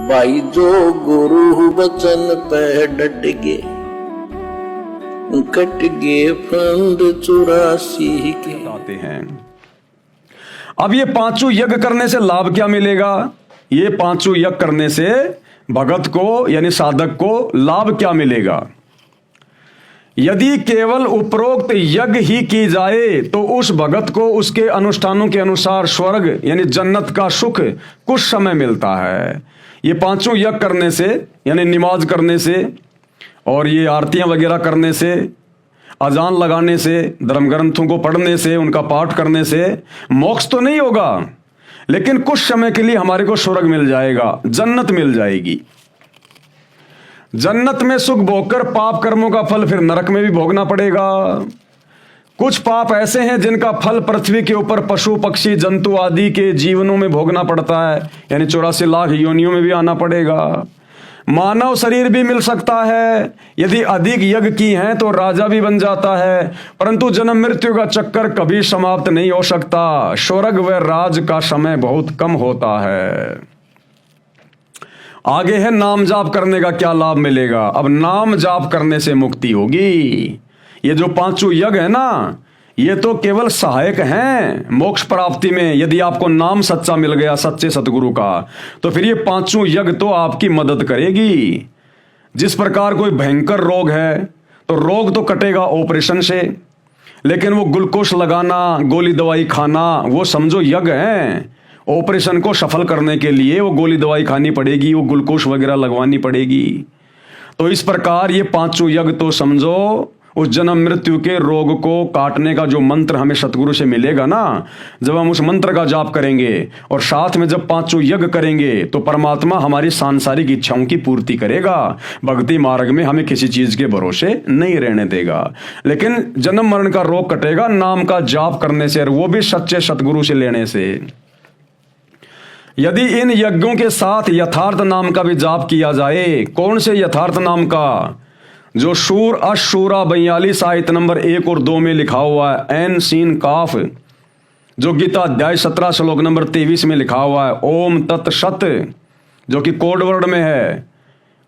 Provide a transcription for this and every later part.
भाई जो गुरु वचन पे डट गे, कट गे फंड 84 के। आते हैं। अब ये पांचों यज्ञ करने से लाभ क्या मिलेगा? ये पांचों यज्ञ करने से भगत को यानी साधक को लाभ क्या मिलेगा? यदि केवल उपरोक्त यज्ञ ही की जाए तो उस भगत को उसके अनुष्ठानों के अनुसार स्वर्ग यानी जन्नत का सुख कुछ समय मिलता है। ये पांचों यज्ञ करने से यानी नमाज करने से और ये आरतियां वगैरह करने से, अजान लगाने से, धर्म ग्रंथों को पढ़ने से, उनका पाठ करने से मोक्ष तो नहीं होगा, लेकिन कुछ समय के लिए हमारे को स्वर्ग मिल जाएगा, जन्नत मिल जाएगी। जन्नत में सुख भोगकर पाप कर्मों का फल फिर नरक में भी भोगना पड़ेगा। कुछ पाप ऐसे हैं जिनका फल पृथ्वी के ऊपर पशु पक्षी जंतु आदि के जीवनों में भोगना पड़ता है, यानी 84 लाख योनियों में भी आना पड़ेगा। मानव शरीर भी मिल सकता है, यदि अधिक यज्ञ की हैं तो राजा भी बन जाता है, परंतु जन्म मृत्यु का चक्कर कभी समाप्त नहीं हो सकता। स्वर्ग व राज का समय बहुत कम होता है। आगे है नाम जाप करने का क्या लाभ मिलेगा। अब नाम जाप करने से मुक्ति होगी। ये जो पांचों यज्ञ है ना, ये तो केवल सहायक हैं मोक्ष प्राप्ति में। यदि आपको नाम सच्चा मिल गया सच्चे सतगुरु का, तो फिर ये पांचों यज्ञ तो आपकी मदद करेगी। जिस प्रकार कोई भयंकर रोग है तो रोग तो कटेगा ऑपरेशन से, लेकिन वो ग्लूकोज लगाना, गोली दवाई खाना, वो समझो यज्ञ है। ऑपरेशन को सफल करने के लिए वो गोली दवाई खानी पड़ेगी, वो ग्लूकोज वगैरह लगवानी पड़ेगी। तो इस प्रकार ये पांचों यज्ञ तो समझो उस जन्म मृत्यु के रोग को काटने का जो मंत्र हमें सतगुरु से मिलेगा ना, जब हम उस मंत्र का जाप करेंगे और साथ में जब पांचों यज्ञ करेंगे तो परमात्मा हमारी सांसारिक इच्छाओं की पूर्ति करेगा। भक्ति मार्ग में हमें किसी चीज के भरोसे नहीं रहने देगा, लेकिन जन्म मरण का रोग कटेगा नाम का जाप करने से, और वो भी सच्चे सतगुरु से लेने से। यदि इन यज्ञों के साथ यथार्थ नाम का भी जाप किया जाए, कौन से यथार्थ नाम का? जो सूर अशूरा 42 आयत नंबर 1 और 2 में लिखा हुआ है, एन सीन काफ, जो गीता अध्याय 17 श्लोक नंबर 23 में लिखा हुआ है, ओम तत् सत, जो कि कोड वर्ड में है।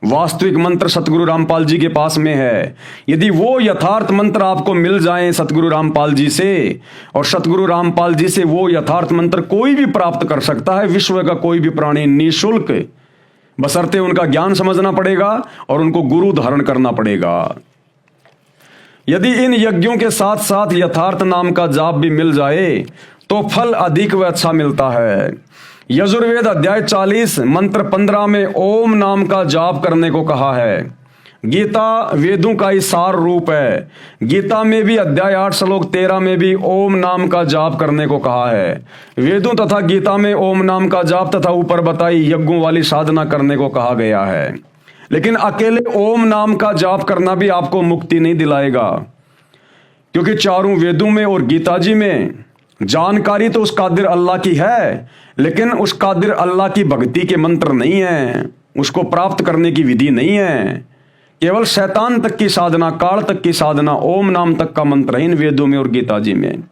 वास्तविक मंत्र सतगुरु रामपाल जी के पास में है। यदि वो यथार्थ मंत्र आपको मिल जाएं सतगुरु रामपाल जी से, और सतगुरु रामपाल जी से वो यथार्थ मंत्र कोई भी प्राप्त कर सकता है, विश्व का कोई भी प्राणी निःशुल्क, बशर्ते उनका ज्ञान समझना पड़ेगा और उनको गुरु धारण करना पड़ेगा। यदि इन यज्ञों के साथ साथ यथार्थ नाम का जाप भी मिल जाए तो फल अधिक व अच्छा मिलता है। यजुर्वेद अध्याय 40 मंत्र 15 में ओम नाम का जाप करने को कहा है। गीता वेदों का ही सार रूप है। गीता में भी अध्याय 8 श्लोक 13 में भी ओम नाम का जाप करने को कहा है। वेदों तथा गीता में ओम नाम का जाप तथा ऊपर बताई यज्ञों वाली साधना करने को कहा गया है। लेकिन अकेले ओम नाम का जाप करना भी आपको मुक्ति नहीं दिलाएगा, क्योंकि चारों वेदों में और गीता जी में जानकारी तो उस कादिर अल्लाह की है, लेकिन उस कादिर अल्लाह की भक्ति के मंत्र नहीं है, उसको प्राप्त करने की विधि नहीं है। केवल शैतान तक की साधना, काल तक की साधना, ओम नाम तक का मंत्र है इन वेदों में और गीता जी में।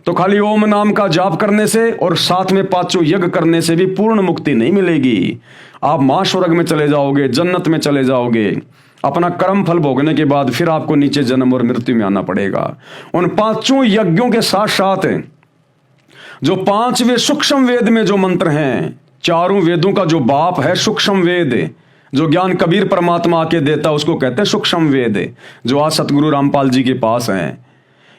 तो खाली ओम नाम का जाप करने से और साथ में पांचों यज्ञ करने से भी पूर्ण मुक्ति नहीं मिलेगी। आप महास्वर्ग में चले जाओगे, जन्नत में चले जाओगे। अपना कर्म फल भोगने के बाद फिर आपको नीचे जन्म और मृत्यु में आना पड़ेगा। उन पांचों यज्ञों के साथ साथ जो पांचवें सूक्ष्म वेद में जो मंत्र हैं, चारों वेदों का जो बाप है सूक्ष्म वेद, जो ज्ञान कबीर परमात्मा आके देता, उसको कहते हैं सूक्ष्म वेद, जो आज सतगुरु रामपाल जी के पास हैं।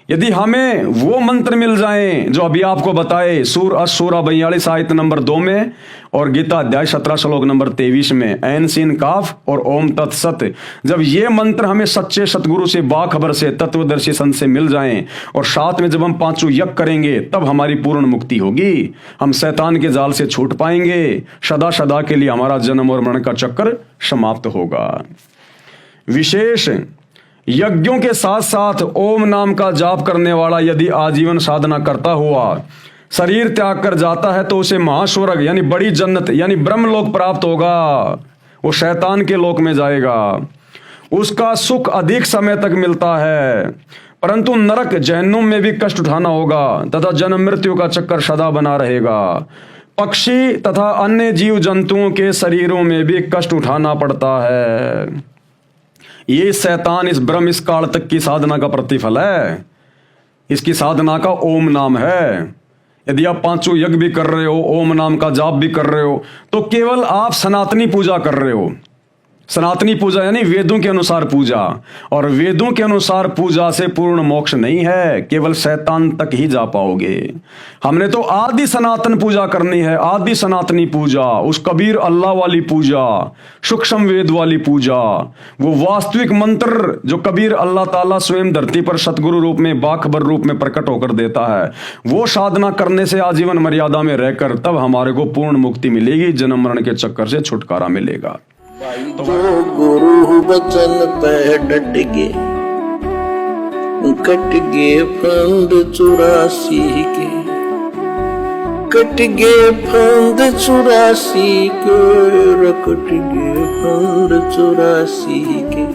यदि हमें वो मंत्र मिल जाएं जो अभी आपको बताए, सूर अशूरा 42 आयत नंबर 2 में और गीता अध्याय 17 श्लोक नंबर 23 में, ऐन सीन काफ और ओम तत्सत, जब ये मंत्र हमें सच्चे सतगुरु से, बाखबर से, तत्वदर्शी संत से मिल जाएं और साथ में जब हम पांचों यज्ञ करेंगे, तब हमारी पूर्ण मुक्ति होगी। हम शैतान के जाल से छूट पाएंगे। सदा सदा के लिए हमारा जन्म और मरण का चक्कर समाप्त होगा। विशेष यज्ञों के साथ साथ ओम नाम का जाप करने वाला यदि आजीवन साधना करता हुआ शरीर त्याग कर जाता है, तो उसे महास्वर्ग यानी बड़ी जन्नत यानी ब्रह्मलोक प्राप्त होगा। वो शैतान के लोक में जाएगा। उसका सुख अधिक समय तक मिलता है, परंतु नरक जहन्नुम में भी कष्ट उठाना होगा तथा जन्म मृत्यु का चक्कर सदा बना रहेगा। पक्षी तथा अन्य जीव जंतुओं के शरीरों में भी कष्ट उठाना पड़ता है। ये शैतान इस ब्रह्म इस काल तक की साधना का प्रतिफल है। इसकी साधना का ओम नाम है। यदि आप पांचों यज्ञ भी कर रहे हो, ओम नाम का जाप भी कर रहे हो, तो केवल आप सनातनी पूजा कर रहे हो। सनातनी पूजा यानी वेदों के अनुसार पूजा, और वेदों के अनुसार पूजा से पूर्ण मोक्ष नहीं है, केवल शैतान तक ही जा पाओगे। हमने तो आदि सनातन पूजा करनी है, आदि सनातनी पूजा, उस कबीर अल्लाह वाली पूजा, सूक्ष्म वेद वाली पूजा, वो वास्तविक मंत्र जो कबीर अल्लाह ताला स्वयं धरती पर सतगुरु रूप में बाखबर रूप में प्रकट होकर देता है, वो साधना करने से आजीवन मर्यादा में रहकर तब हमारे को पूर्ण मुक्ति मिलेगी, जन्म मरण के चक्कर से छुटकारा मिलेगा। जो गुरु वचन पे डट गे, कट गे फंद 84 के, कट गे फंद 84 के, कट गे फंद 84 के।